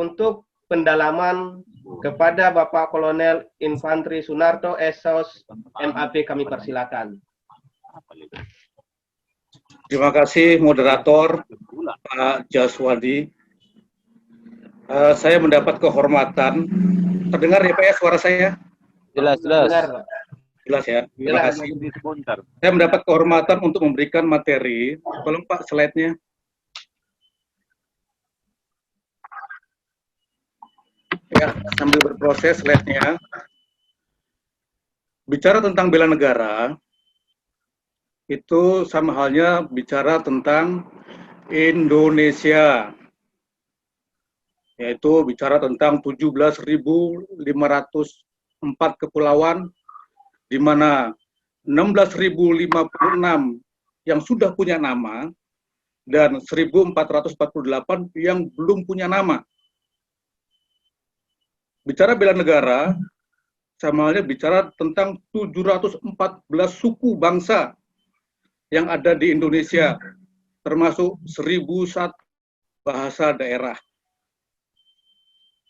untuk pendalaman kepada Bapak Kolonel Infantri Sunarto, SOS MAP, kami persilakan. Terima kasih moderator Pak Jaswadi. Saya mendapat kehormatan. Terdengar ya Pak ya suara saya? Jelas. Jelas ya. Terima kasih. Saya mendapat kehormatan untuk memberikan materi. Tolong Pak slide-nya. Ya, sambil berproses slide-nya. Bicara tentang bela negara, itu sama halnya bicara tentang Indonesia. Yaitu bicara tentang 17.504 kepulauan, di mana 16.056 yang sudah punya nama, dan 1.448 yang belum punya nama. Bicara bela negara, sama halnya bicara tentang 714 suku bangsa yang ada di Indonesia, termasuk 1.001 bahasa daerah.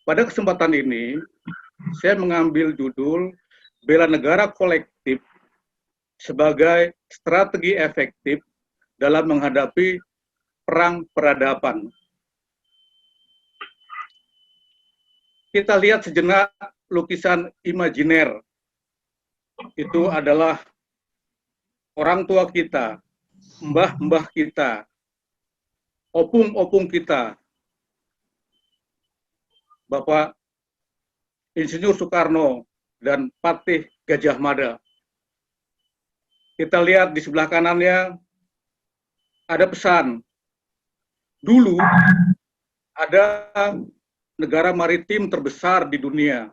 Pada kesempatan ini, saya mengambil judul Bela Negara Kolektif sebagai strategi efektif dalam menghadapi perang peradaban. Kita lihat sejenak lukisan imajiner. Itu adalah orang tua kita, mbah-mbah kita, opung-opung kita, Bapak Insinyur Soekarno dan Patih Gajah Mada. Kita lihat di sebelah kanannya ada pesan. Dulu ada negara maritim terbesar di dunia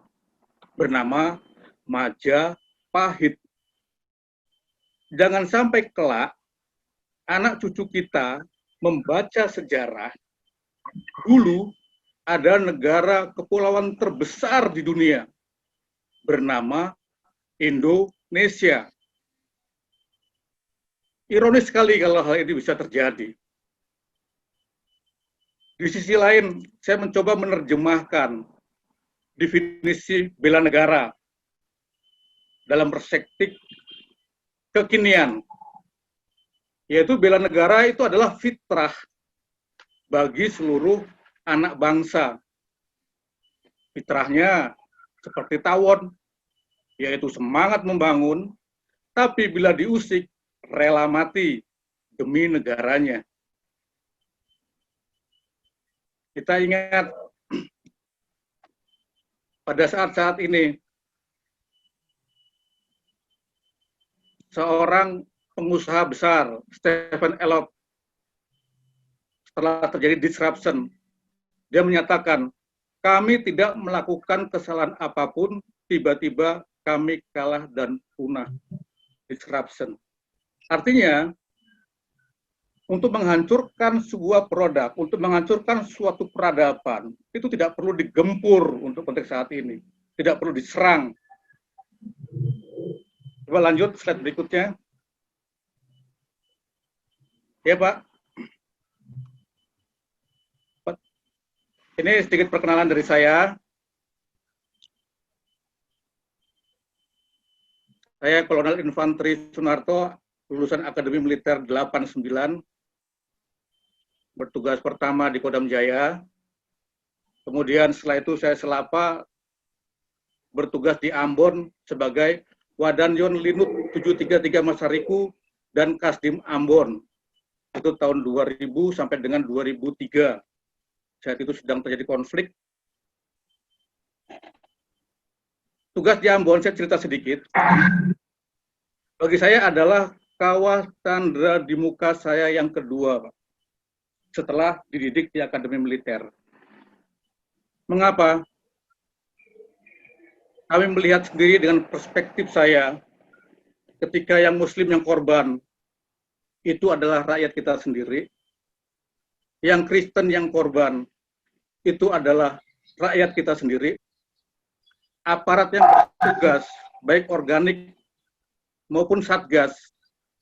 bernama Majapahit. Jangan sampai kelak anak cucu kita membaca sejarah, dulu ada negara kepulauan terbesar di dunia bernama Indonesia. Ironis sekali kalau hal ini bisa terjadi. Di sisi lain, saya mencoba menerjemahkan definisi bela negara dalam perspektif kekinian, yaitu bela negara itu adalah fitrah bagi seluruh anak bangsa. Fitrahnya seperti tawon, yaitu semangat membangun, tapi bila diusik, rela mati demi negaranya. Kita ingat pada saat-saat ini, seorang pengusaha besar, Stephen Elop, setelah terjadi disruption, dia menyatakan, kami tidak melakukan kesalahan apapun, tiba-tiba kami kalah dan punah. Disruption. Artinya, untuk menghancurkan sebuah produk, untuk menghancurkan suatu peradaban, itu tidak perlu digempur untuk konteks saat ini. Tidak perlu diserang. Coba lanjut, slide berikutnya. Ya, Pak. Ini sedikit perkenalan dari saya. Saya Kolonel Infantri Sunarto, lulusan Akademi Militer 89, bertugas pertama di Kodam Jaya. Kemudian setelah itu saya selapa bertugas di Ambon sebagai Wadanyon Linut 733 Masariku dan Kasdim Ambon. Itu tahun 2000 sampai dengan 2003. Saat itu sedang terjadi konflik. Tugas di Ambon, saya cerita sedikit. Bagi saya adalah kawah tandra di muka saya yang kedua, Pak, setelah dididik di Akademi Militer. Mengapa? Kami melihat sendiri dengan perspektif saya, ketika yang Muslim yang korban, itu adalah rakyat kita sendiri. Yang Kristen yang korban, itu adalah rakyat kita sendiri. Aparat yang bertugas, baik organik maupun satgas,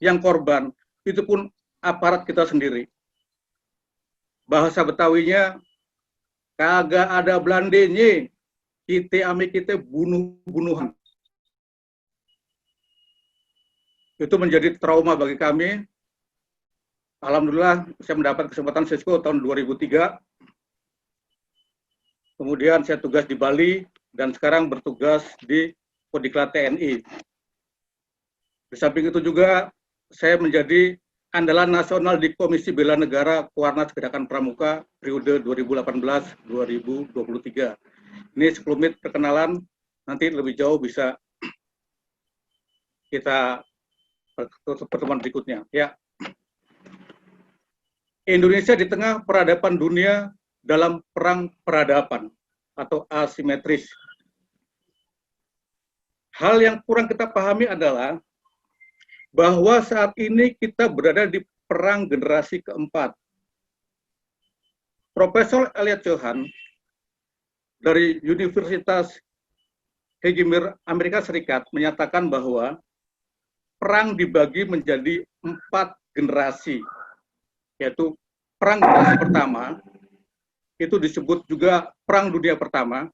yang korban, itu pun aparat kita sendiri. Bahasa Betawinya, kagak ada Belandenye, kita ame kita bunuh-bunuhan. Itu menjadi trauma bagi kami. Alhamdulillah saya mendapat kesempatan Sesko tahun 2003. Kemudian saya tugas di Bali dan sekarang bertugas di Kodiklat TNI. Di samping itu juga saya menjadi andalan nasional di Komisi Bela Negara Kuarnas Gedakan Pramuka periode 2018-2023. Ini sekelumit perkenalan, nanti lebih jauh bisa kita pertemuan berikutnya. Ya, Indonesia di tengah peradaban dunia dalam perang peradaban atau asimetris. Hal yang kurang kita pahami adalah bahwa saat ini kita berada di perang generasi keempat. Profesor Elliot Johan dari Universitas Hegemir Amerika Serikat menyatakan bahwa perang dibagi menjadi 4 generasi, yaitu perang generasi pertama, itu disebut juga Perang Dunia Pertama.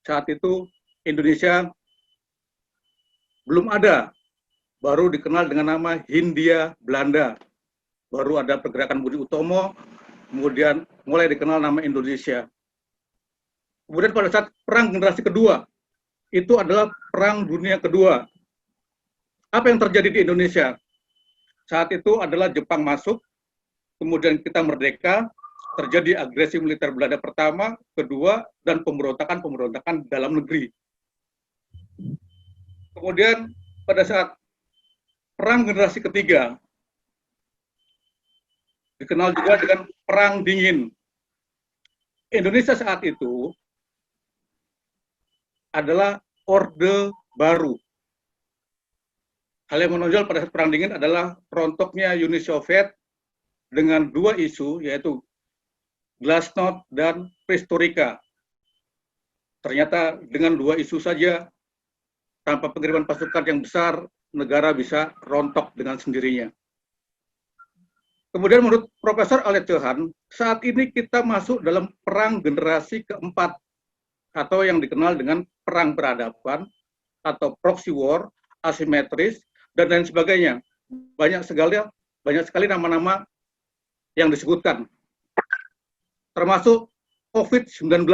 Saat itu Indonesia belum ada, baru dikenal dengan nama Hindia Belanda. Baru ada pergerakan Budi Utomo, kemudian mulai dikenal nama Indonesia. Kemudian pada saat perang generasi kedua, itu adalah Perang Dunia Kedua. Apa yang terjadi di Indonesia? Saat itu adalah Jepang masuk, kemudian kita merdeka, terjadi agresi militer Belanda pertama, kedua, dan pemberontakan dalam negeri. Kemudian pada saat perang generasi ketiga, dikenal juga dengan Perang Dingin. Indonesia saat itu adalah Orde Baru. Hal yang menonjol pada saat Perang Dingin adalah rontoknya Uni Soviet dengan 2 isu, yaitu Glasnost dan Perestroika. Ternyata dengan 2 isu saja, tanpa pengiriman pasukan yang besar, negara bisa rontok dengan sendirinya. Kemudian menurut Profesor Elliot Johan, saat ini kita masuk dalam perang generasi keempat, atau yang dikenal dengan perang peradaban, atau proxy war, asimetris, dan lain sebagainya. Banyak sekali nama-nama yang disebutkan. Termasuk COVID-19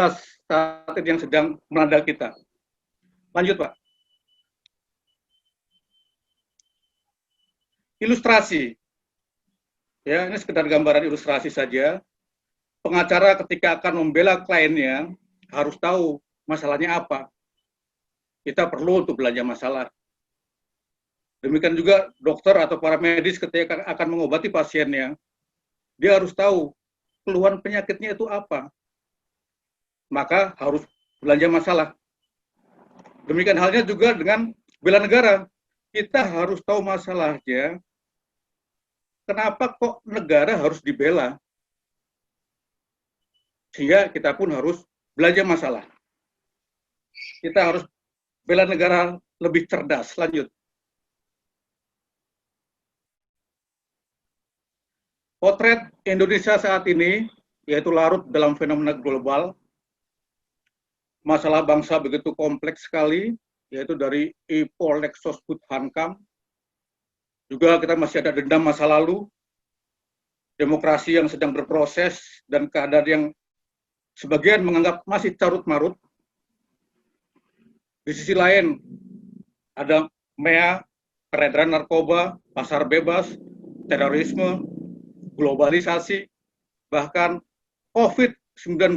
saat ini yang sedang melanda kita. Lanjut, Pak. Ilustrasi. Ya, ini sekedar gambaran ilustrasi saja. Pengacara ketika akan membela kliennya harus tahu masalahnya apa. Kita perlu untuk belanja masalah. Demikian juga dokter atau para medis ketika akan mengobati pasiennya, dia harus tahu keluhan penyakitnya itu apa. Maka harus belanja masalah. Demikian halnya juga dengan bela negara. Kita harus tahu masalahnya. Kenapa kok negara harus dibela? Sehingga kita pun harus belanja masalah. Kita harus bela negara lebih cerdas. Lanjut. Potret Indonesia saat ini, yaitu larut dalam fenomena global. Masalah bangsa begitu kompleks sekali, yaitu dari IPOL, Lexos, Hankam. Juga kita masih ada dendam masa lalu, demokrasi yang sedang berproses, dan keadaan yang sebagian menganggap masih carut-marut. Di sisi lain, ada MEA, peredaran narkoba, pasar bebas, terorisme, globalisasi, bahkan COVID-19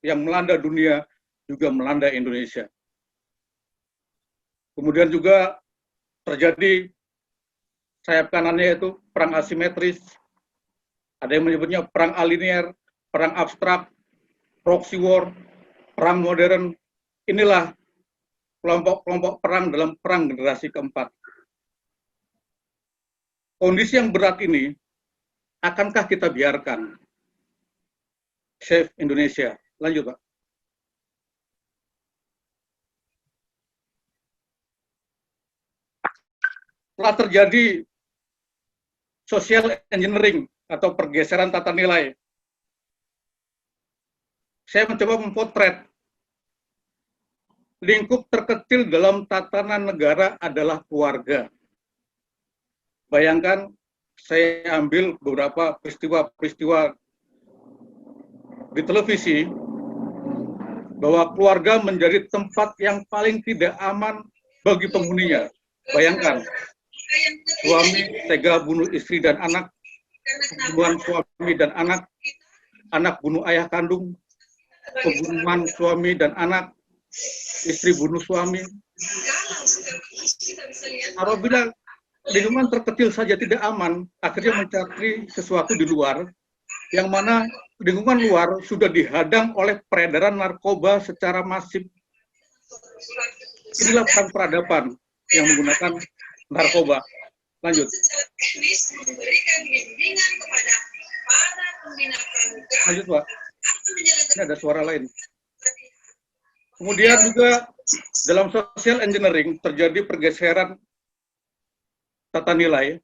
yang melanda dunia juga melanda Indonesia. Kemudian juga terjadi sayap kanannya yaitu perang asimetris, ada yang menyebutnya perang alinier, perang abstrak, proxy war, perang modern. Inilah kelompok-kelompok perang dalam perang generasi keempat. Kondisi yang berat ini akankah kita biarkan? Save Indonesia. Lanjut, Pak. Telah terjadi social engineering atau pergeseran tata nilai. saya mencoba memotret lingkup terkecil dalam tatanan negara adalah keluarga. Bayangkan saya ambil beberapa peristiwa-peristiwa di televisi bahwa keluarga menjadi tempat yang paling tidak aman bagi penghuninya. Bayangkan, suami tega bunuh istri dan anak, pembunuhan suami dan anak bunuh ayah kandung, pembunuhan suami dan anak, istri bunuh suami. Apabila lingkungan terkecil saja tidak aman, akhirnya mencari sesuatu di luar, yang mana lingkungan luar sudah dihadang oleh peredaran narkoba secara masif. Inilah peradaban yang menggunakan narkoba. Lanjut. Lanjut, Pak. Ini ada suara lain. Kemudian juga dalam social engineering terjadi pergeseran tata nilai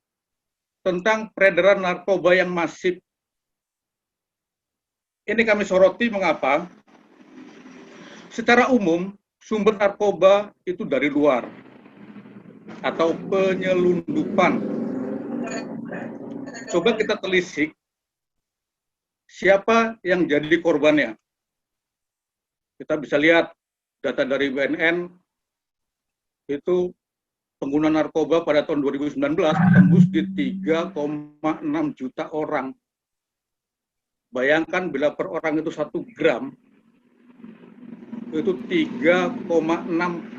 tentang peredaran narkoba yang masif. Ini kami soroti mengapa? Secara umum, sumber narkoba itu dari luar atau penyelundupan. Coba kita telisik siapa yang jadi korbannya. Kita bisa lihat data dari BNN itu pengguna narkoba pada tahun 2019 tembus di 3,6 juta orang. Bayangkan bila per orang itu 1 gram, itu 3,6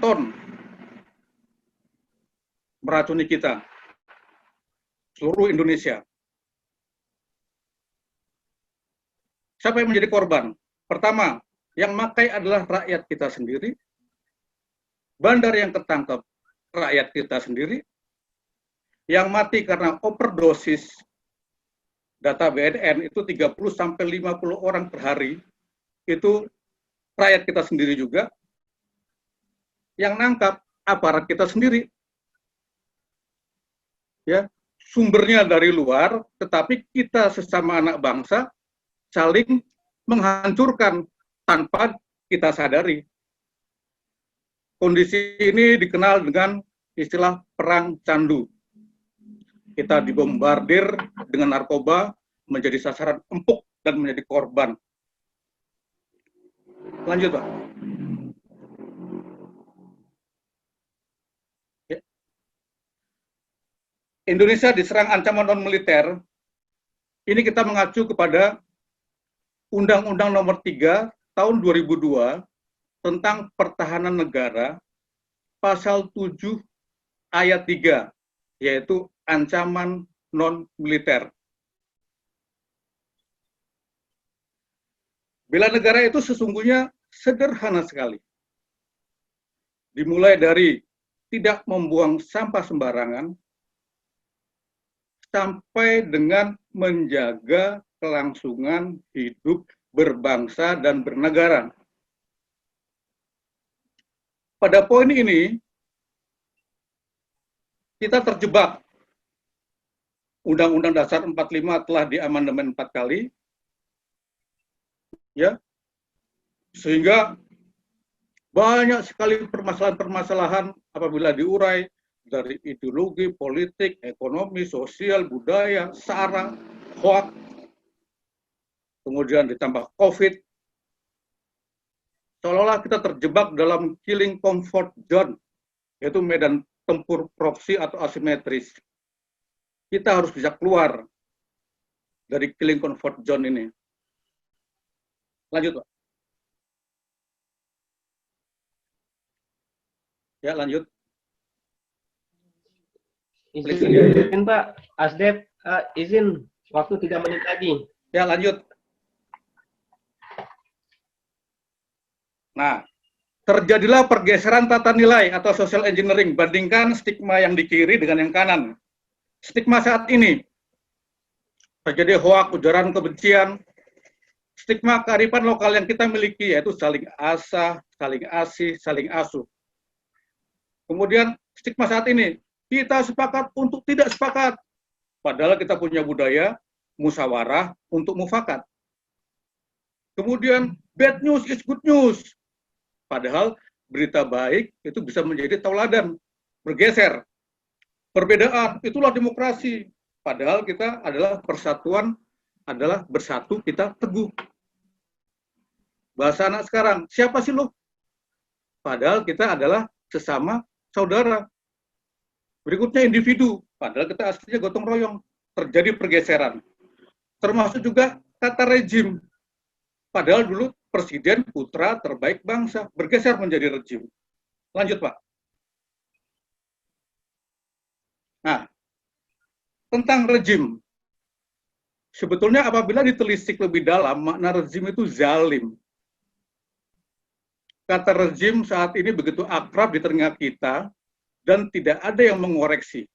ton meracuni kita, seluruh Indonesia. Siapa yang menjadi korban? Pertama, yang makai adalah rakyat kita sendiri, bandar yang ketangkep rakyat kita sendiri, yang mati karena overdosis, data BNN itu 30-50 orang per hari, itu rakyat kita sendiri juga, yang nangkap aparat kita sendiri. Ya, sumbernya dari luar, tetapi kita sesama anak bangsa saling menghancurkan tanpa kita sadari. Kondisi ini dikenal dengan istilah perang candu. Kita dibombardir dengan narkoba, menjadi sasaran empuk dan menjadi korban. Lanjut, Pak. Ya. Indonesia diserang ancaman non-militer, ini kita mengacu kepada Undang-Undang Nomor 3 Tahun 2002 tentang Pertahanan Negara, Pasal 7 Ayat 3, yaitu ancaman non-militer. Bela negara itu sesungguhnya sederhana sekali. Dimulai dari tidak membuang sampah sembarangan, sampai dengan menjaga kelangsungan hidup berbangsa dan bernegara. Pada poin ini, kita terjebak. Undang-Undang Dasar 45 telah diamandemen 4 kali, ya, sehingga banyak sekali permasalahan-permasalahan apabila diurai dari ideologi, politik, ekonomi, sosial, budaya, SARA, hoaks, kemudian ditambah COVID, seolah-olah kita terjebak dalam killing comfort zone, yaitu medan tempur proksi atau asimetris. Kita harus bisa keluar dari killing comfort zone ini. Lanjut, Pak. Ya, lanjut. Izin, Pak. Asdep, izin. Waktu 3 menit lagi. Ya, lanjut. Nah, terjadilah pergeseran tata nilai atau social engineering. Bandingkan stigma yang di kiri dengan yang kanan. Stigma saat ini, terjadi hoaks, ujaran kebencian, stigma kearifan lokal yang kita miliki, yaitu saling asah, saling asih, saling asuh. Kemudian stigma saat ini, kita sepakat untuk tidak sepakat. Padahal kita punya budaya musyawarah untuk mufakat. Kemudian Bad news is good news. Padahal berita baik itu bisa menjadi tauladan, bergeser. Perbedaan, itulah demokrasi. Padahal kita adalah persatuan, adalah bersatu kita teguh. Bahasa anak sekarang, siapa sih lo? Padahal kita adalah sesama saudara. Berikutnya individu, padahal kita aslinya gotong royong. Terjadi pergeseran. Termasuk juga kata rejim. Padahal dulu presiden putra terbaik bangsa, bergeser menjadi rejim. Lanjut, Pak. Nah, tentang rejim. Sebetulnya apabila ditelisik lebih dalam, makna rejim itu zalim. Kata rejim saat ini begitu akrab di telinga kita dan tidak ada yang mengoreksi.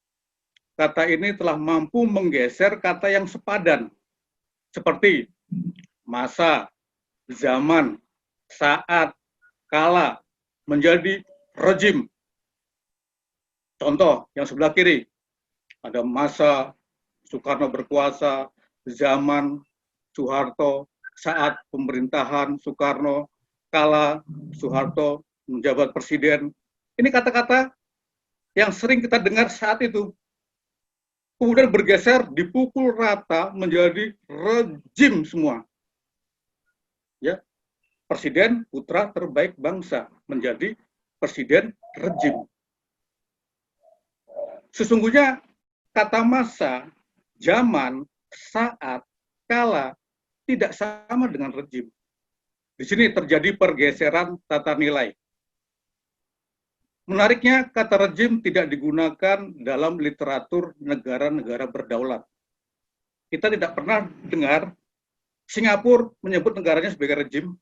Kata ini telah mampu menggeser kata yang sepadan, seperti masa, zaman, saat, kala, menjadi rejim. Contoh yang sebelah kiri, ada masa Soekarno berkuasa, zaman Soeharto, saat pemerintahan Soekarno, kala Soeharto menjabat presiden. Ini kata-kata yang sering kita dengar saat itu. Kemudian bergeser, dipukul rata menjadi rejim semua. Ya, presiden putra terbaik bangsa menjadi presiden rejim. Sesungguhnya kata masa, zaman, saat, kala tidak sama dengan rejim. Di sini terjadi pergeseran tata nilai. Menariknya, kata rejim tidak digunakan dalam literatur negara-negara berdaulat. Kita tidak pernah dengar Singapura menyebut negaranya sebagai rejim,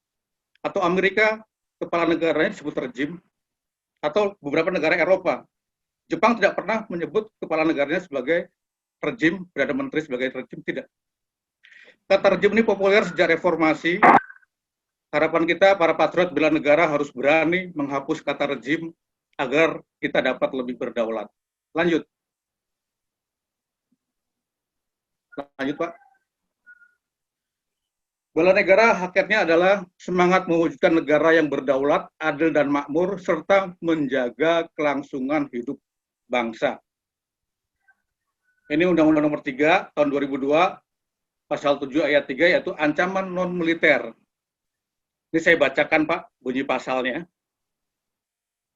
atau Amerika kepala negaranya disebut rejim, atau beberapa negara Eropa. Jepang tidak pernah menyebut kepala negaranya sebagai rejim, Perdana Menteri sebagai rejim, tidak. Kata rejim ini populer sejak reformasi. Harapan kita, para patriot bela negara harus berani menghapus kata rejim agar kita dapat lebih berdaulat. Lanjut. Lanjut, Pak. Bela negara hakikatnya adalah semangat mewujudkan negara yang berdaulat, adil dan makmur, serta menjaga kelangsungan hidup bangsa. Ini Undang-Undang Nomor 3 tahun 2002, Pasal 7 ayat 3, yaitu ancaman non-militer. Ini saya bacakan, Pak, bunyi pasalnya.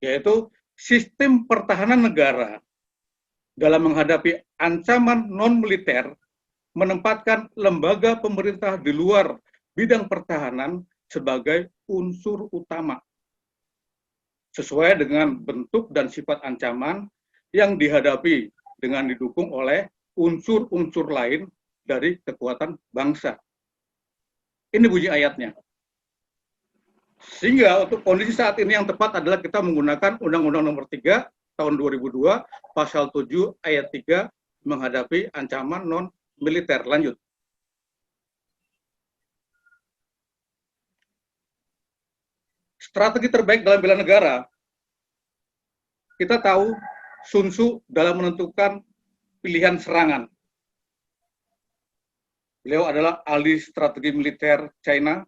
Yaitu sistem pertahanan negara dalam menghadapi ancaman non-militer menempatkan lembaga pemerintah di luar bidang pertahanan sebagai unsur utama. Sesuai dengan bentuk dan sifat ancaman yang dihadapi dengan didukung oleh unsur-unsur lain dari kekuatan bangsa. Ini bunyi ayatnya. Sehingga untuk kondisi saat ini yang tepat adalah kita menggunakan Undang-Undang Nomor 3 tahun 2002, Pasal 7 ayat 3 menghadapi ancaman non-militer. Lanjut. Strategi terbaik dalam bela negara, kita tahu Sun Tzu dalam menentukan pilihan serangan. Beliau adalah ahli strategi militer China.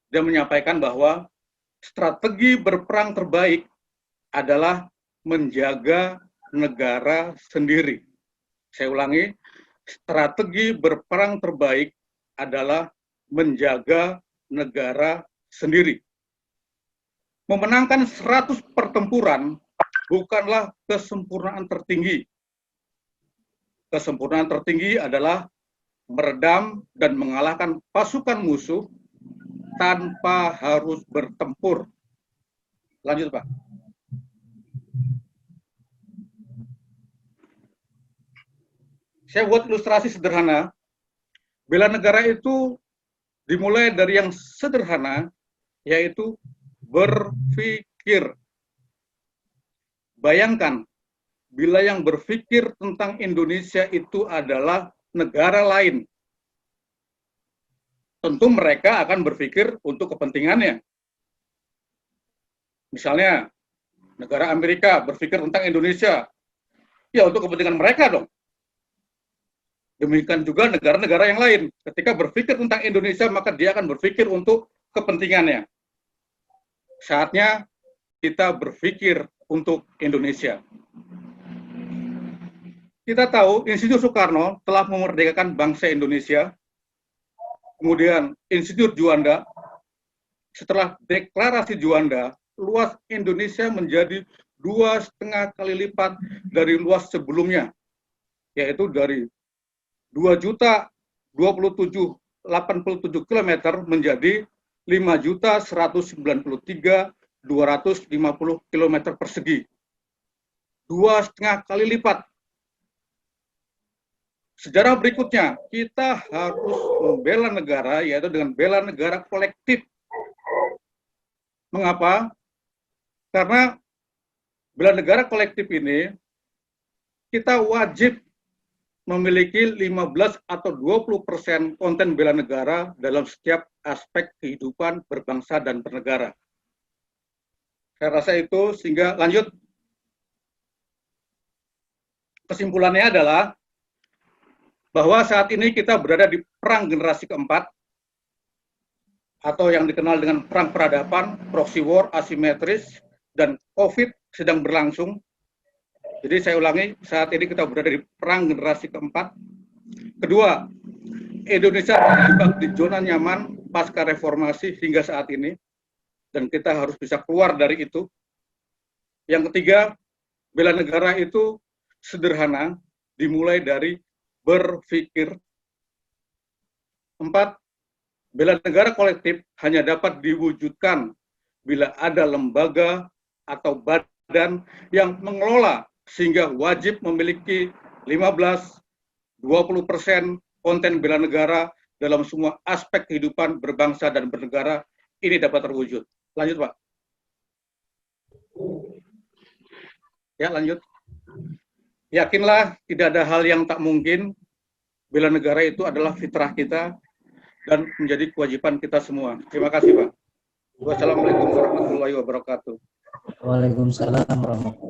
Dia menyampaikan bahwa strategi berperang terbaik adalah menjaga negara sendiri. Saya ulangi, strategi berperang terbaik adalah menjaga negara sendiri. Memenangkan 100 pertempuran bukanlah kesempurnaan tertinggi. Kesempurnaan tertinggi adalah meredam dan mengalahkan pasukan musuh tanpa harus bertempur. Lanjut, Pak. Saya buat ilustrasi sederhana. Bela negara itu dimulai dari yang sederhana, yaitu berpikir. Bayangkan, bila yang berpikir tentang Indonesia itu adalah negara lain, tentu mereka akan berpikir untuk kepentingannya. Misalnya, negara Amerika berpikir tentang Indonesia, ya untuk kepentingan mereka dong. Demikian juga negara-negara yang lain. Ketika berpikir tentang Indonesia, maka dia akan berpikir untuk kepentingannya. Saatnya kita berpikir untuk Indonesia. Kita tahu Institut Soekarno telah memerdekakan bangsa Indonesia, kemudian Institut Juanda. Setelah deklarasi Juanda, luas Indonesia menjadi 2,5 kali lipat dari luas sebelumnya, yaitu dari 2.027.087 km menjadi 5.193.250 km persegi. 2,5 kali lipat. Sejarah berikutnya, kita harus membela negara, yaitu dengan bela negara kolektif. Mengapa? Karena bela negara kolektif ini, kita wajib memiliki 15 atau 20% konten bela negara dalam setiap aspek kehidupan berbangsa dan bernegara. Saya rasa itu, sehingga lanjut. Kesimpulannya adalah bahwa saat ini kita berada di perang generasi keempat, atau yang dikenal dengan perang peradaban, proxy war, asimetris, dan COVID sedang berlangsung. Jadi saya ulangi, saat ini kita berada di perang generasi keempat. Kedua, Indonesia terjebak di zona nyaman pasca reformasi hingga saat ini, dan kita harus bisa keluar dari itu. Yang ketiga, bela negara itu sederhana, dimulai dari berpikir. 4, bela negara kolektif hanya dapat diwujudkan bila ada lembaga atau badan yang mengelola, sehingga wajib memiliki 15-20% konten bela negara dalam semua aspek kehidupan berbangsa dan bernegara. Ini dapat terwujud. Lanjut, Pak. Ya, lanjut. Yakinlah tidak ada hal yang tak mungkin. Bela negara itu adalah fitrah kita dan menjadi kewajiban kita semua. Terima kasih, Pak. Wassalamualaikum warahmatullahi wabarakatuh. Waalaikumsalam warahmatullahi wabarakatuh.